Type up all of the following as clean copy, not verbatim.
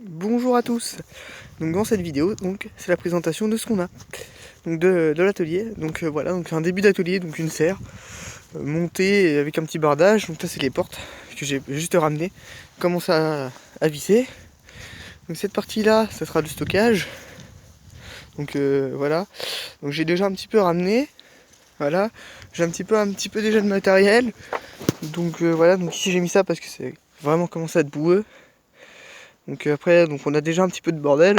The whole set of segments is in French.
Bonjour à tous. Donc dans cette vidéo, c'est la présentation de ce qu'on a. Donc de l'atelier. Donc voilà, donc un début d'atelier, donc une serre montée avec un petit bardage. Donc ça c'est les portes que j'ai juste ramené. Commence à visser. Donc cette partie là, ça sera le stockage. Donc voilà. Donc j'ai déjà un petit peu ramené. Voilà. J'ai un petit peu déjà de matériel. Donc voilà, donc ici j'ai mis ça parce que c'est vraiment commencé à être boueux. Donc après, donc on a déjà un petit peu de bordel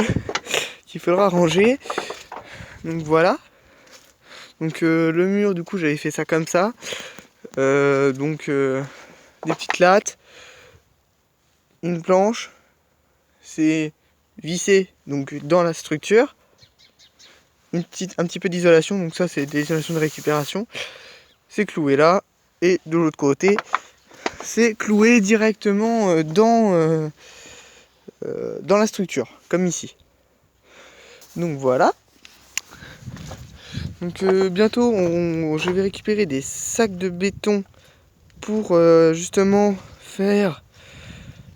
qu'il faudra ranger. Donc voilà. Donc le mur, du coup, j'avais fait ça comme ça. Des petites lattes, une planche, c'est vissé donc dans la structure. Un petit peu d'isolation, donc ça c'est des isolations de récupération. C'est cloué là. Et de l'autre côté, c'est cloué directement dans la structure, comme ici. Donc voilà. Donc bientôt, je vais récupérer des sacs de béton pour justement faire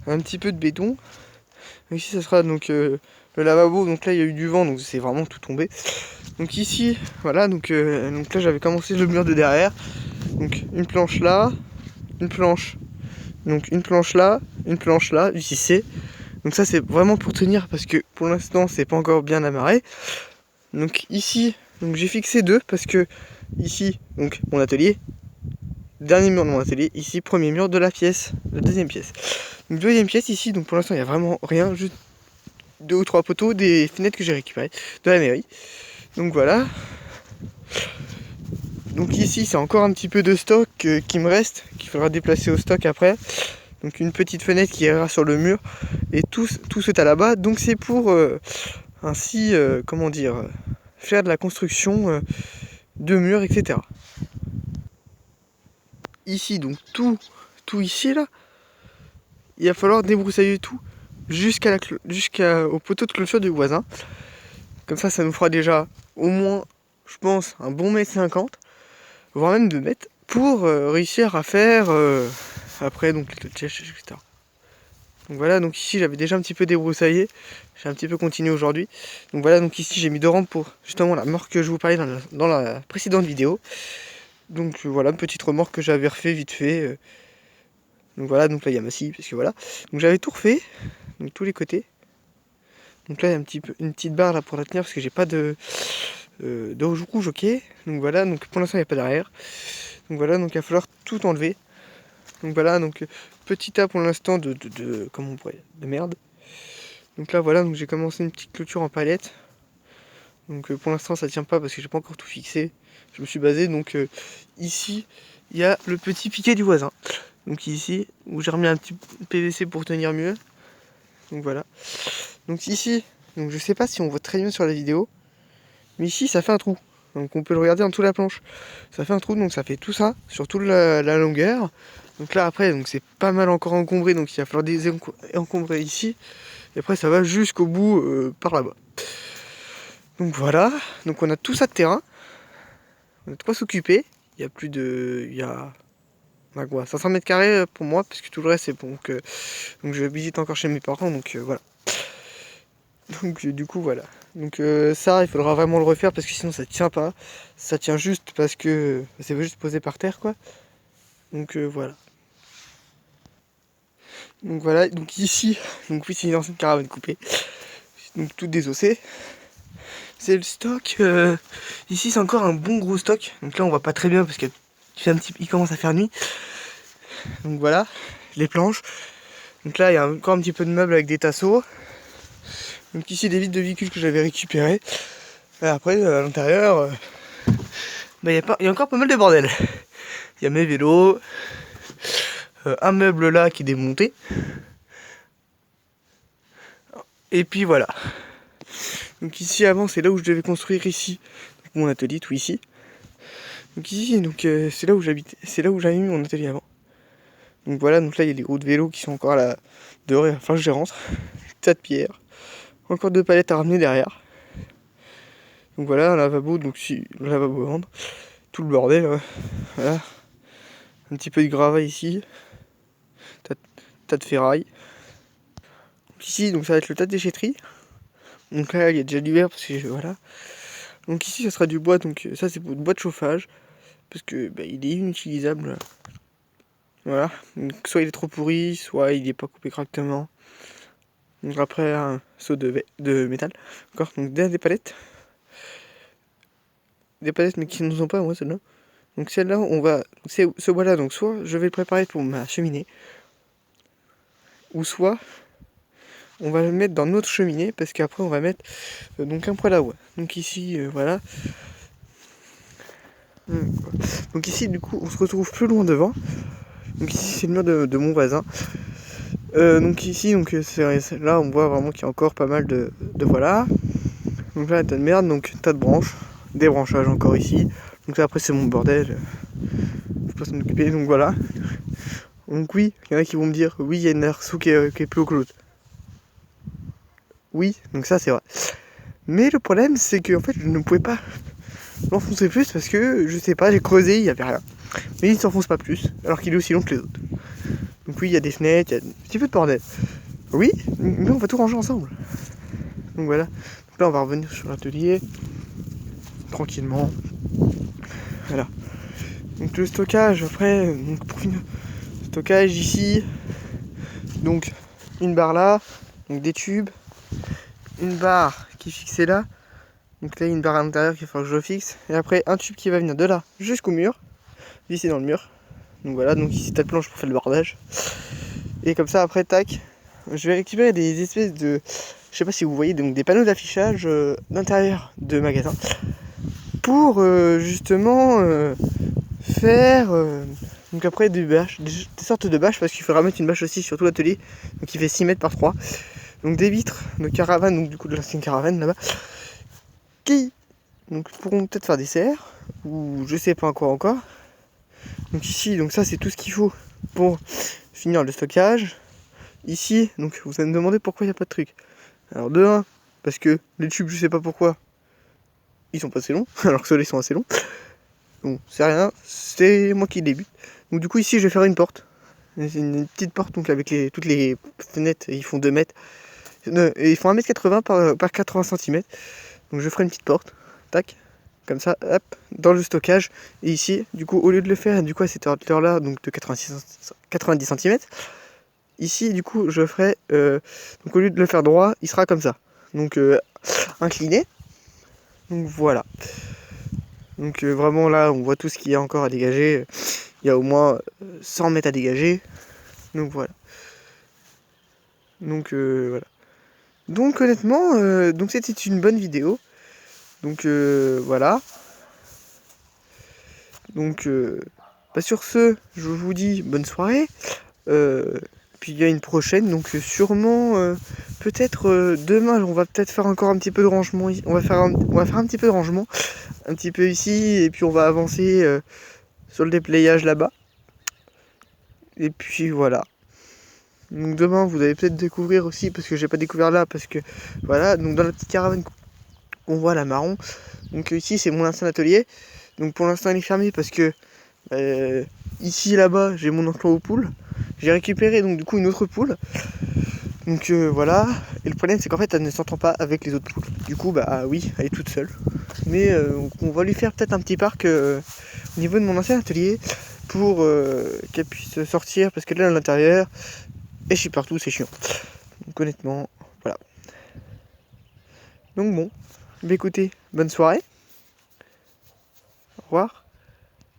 un petit peu de béton. Ici, ça sera donc le lavabo. Donc là, il y a eu du vent, donc c'est vraiment tout tombé. Donc ici, voilà. Donc là, j'avais commencé le mur de derrière. Donc une planche là, une planche. Donc une planche là, une planche là, ici c'est. Donc ça, c'est vraiment pour tenir parce que pour l'instant, c'est pas encore bien amarré. Donc ici, donc j'ai fixé deux parce que ici, donc mon atelier, dernier mur de mon atelier, ici premier mur de la pièce, la deuxième pièce. Donc deuxième pièce ici, donc pour l'instant il n'y a vraiment rien, juste deux ou trois poteaux, des fenêtres que j'ai récupérées de la mairie. Donc voilà. Donc ici c'est encore un petit peu de stock qui me reste, qu'il faudra déplacer au stock après. Donc une petite fenêtre qui ira sur le mur et tout ce tas là-bas. Donc c'est pour ainsi, comment dire, faire de la construction de murs, etc. Ici donc tout ici là, il va falloir débroussailler tout jusqu'au poteau de clôture du voisin. Comme ça nous fera déjà au moins, je pense, un bon mètre 50, voire même 2 mètres, pour réussir à faire après donc le tchèche, etc. Donc voilà, donc ici j'avais déjà un petit peu débroussaillé, j'ai un petit peu continué aujourd'hui. Donc voilà, donc ici j'ai mis deux rampes pour justement la remorque que je vous parlais dans la précédente vidéo. Donc voilà, une petite remorque que j'avais refait vite fait. Donc voilà, donc là il y a ma scie, parce que voilà. Donc j'avais tout refait, donc tous les côtés. Donc là il y a une petite barre là pour la tenir parce que j'ai pas de rouge, ok. Donc voilà, donc pour l'instant il n'y a pas d'arrière. Donc voilà, donc il va falloir tout enlever. Donc voilà, donc petit tas pour l'instant comment on pourrait, de merde. Donc là voilà, donc j'ai commencé une petite clôture en palette. Donc pour l'instant ça tient pas parce que j'ai pas encore tout fixé. Je me suis basé donc ici il y a le petit piquet du voisin. Donc ici où j'ai remis un petit PVC pour tenir mieux. Donc voilà. Donc ici, donc je sais pas si on voit très bien sur la vidéo, mais ici ça fait un trou. Donc on peut le regarder en dessous de la planche. Ça fait un trou, donc ça fait tout ça sur toute la longueur. Donc là après, donc c'est pas mal encore encombré, donc il va falloir désencombrer ici. Et après ça va jusqu'au bout par là-bas. Donc voilà, donc on a tout ça de terrain. On a de quoi s'occuper. Il y a plus de. On a quoi, 500 mètres carrés pour moi, parce que tout le reste c'est bon. Donc je visite encore chez mes parents, donc voilà. Donc du coup voilà. Donc ça il faudra vraiment le refaire parce que sinon ça tient pas. Ça tient juste parce que c'est juste posé par terre quoi. Donc voilà. Donc voilà, donc ici, donc oui c'est une ancienne caravane coupée. Donc tout désossé. C'est le stock. Ici c'est encore un bon gros stock. Donc là on voit pas très bien parce que il commence à faire nuit. Donc voilà, les planches. Donc là il y a encore un petit peu de meubles avec des tasseaux. Donc ici des vitres de véhicules que j'avais récupérées. Et après à l'intérieur, il y a encore pas mal de bordel. Il y a mes vélos, un meuble là qui est démonté. Et puis voilà. Donc ici avant c'est là où je devais construire ici donc, mon atelier tout ici. Donc ici donc c'est là où j'habitais, c'est là où j'avais mis mon atelier avant. Donc voilà, donc là il y a les roues de vélo qui sont encore là dehors, enfin je les rentre. Tas de pierres. Encore deux palettes à ramener derrière. Donc voilà, un lavabo, donc si le lavabo à vendre. Tout le bordel, voilà. Un petit peu de gravat ici. Tas de ferraille. Ici, donc ça va être le tas de déchetterie. Donc là, il y a déjà l'hiver parce que voilà. Donc ici, ça sera du bois. Donc ça, c'est pour le bois de chauffage parce que bah, il est inutilisable. Voilà. Donc, soit il est trop pourri, soit il n'est pas coupé correctement. Donc après, un seau de métal. Encore. Donc des palettes. Des palettes, mais qui ne sont pas, moi, celles-là. Donc celle-là, on va. Ce bois-là, donc soit je vais le préparer pour ma cheminée, ou soit on va le mettre dans notre cheminée parce qu'après on va mettre donc un poêle à bois. Donc ici, voilà. Donc ici, du coup, on se retrouve plus loin devant. Donc ici, c'est le mur de mon voisin. Donc ici, donc là, on voit vraiment qu'il y a encore pas mal de voilà. Donc là, un tas de merde, donc tas de branches, des branchages encore ici. Donc là, après, c'est mon bordel. Je peux s'en occuper. Donc voilà. Donc oui, il y en a qui vont me dire, oui, il y a une arceau qui est plus haut que l'autre. Oui, donc ça, c'est vrai. Mais le problème, c'est que en fait, je ne pouvais pas l'enfoncer plus parce que, je sais pas, j'ai creusé, il n'y avait rien. Mais il ne s'enfonce pas plus, alors qu'il est aussi long que les autres. Donc oui, il y a des fenêtres, il y a un petit peu de bordel. Oui, mais on va tout ranger ensemble. Donc voilà. Donc là, on va revenir sur l'atelier. Tranquillement. Voilà. Donc le stockage, après, donc pour finir, stockage ici. Donc une barre là, donc des tubes. Une barre qui est fixée là. Donc là, il y a une barre à l'intérieur qu'il faut que je fixe. Et après, un tube qui va venir de là jusqu'au mur. Ici dans le mur. Donc voilà, donc ici t'as le planche pour faire le bordage. Et comme ça, après, tac, je vais récupérer des espèces de... Je sais pas si vous voyez, donc des panneaux d'affichage d'intérieur de magasin. Pour justement faire... donc après des bâches, des sortes de bâches, parce qu'il faudra mettre une bâche aussi sur tout l'atelier. Donc il fait 6 mètres par 3. Donc des vitres de caravane, donc du coup de l'ancienne caravane là-bas. Qui donc pourront peut-être faire des serres, ou je sais pas quoi encore. Donc ici, donc ça c'est tout ce qu'il faut pour finir le stockage. Ici, donc vous allez me demander pourquoi il n'y a pas de truc. Alors de 1, parce que les tubes, je sais pas pourquoi, ils sont pas assez longs, alors que ceux-là ils sont assez longs. Bon, c'est rien, c'est moi qui débute. Donc du coup ici je vais faire une porte. C'est une petite porte donc avec toutes les fenêtres, ils font 2 mètres. Et ils font 1m80 par 80 cm. Donc je ferai une petite porte. Tac. Comme ça, hop, dans le stockage. Et ici, du coup, au lieu de le faire, du coup, à cette hauteur-là, donc de 90 cm, ici, du coup, je ferai, donc au lieu de le faire droit, il sera comme ça. Donc, incliné. Donc, voilà. Donc, vraiment, là, on voit tout ce qu'il y a encore à dégager. Il y a au moins 100 mètres à dégager. Donc, voilà. Donc, voilà. Donc, honnêtement, donc c'était une bonne vidéo. Donc, voilà. Donc, bah sur ce, je vous dis bonne soirée. Puis il y a une prochaine, donc sûrement, peut-être demain, on va peut-être faire encore un petit peu de rangement. On va faire un petit peu de rangement, un petit peu ici, et puis on va avancer sur le déplayage là-bas. Et puis voilà. Donc demain, vous allez peut-être découvrir aussi, parce que j'ai pas découvert là, parce que voilà, donc dans la petite caravane qu'on voit la marron. Donc ici, c'est mon ancien atelier. Donc pour l'instant, il est fermé parce que ici là-bas j'ai mon enclos aux poules. J'ai récupéré donc du coup une autre poule. Donc voilà. Et le problème c'est qu'en fait elle ne s'entend pas avec les autres poules. Du coup bah oui, elle est toute seule. Mais on va lui faire peut-être un petit parc au niveau de mon ancien atelier pour qu'elle puisse sortir parce qu'elle est à l'intérieur. Et je suis partout, c'est chiant. Donc honnêtement, voilà. Donc bon, bah écoutez, bonne soirée. Au revoir.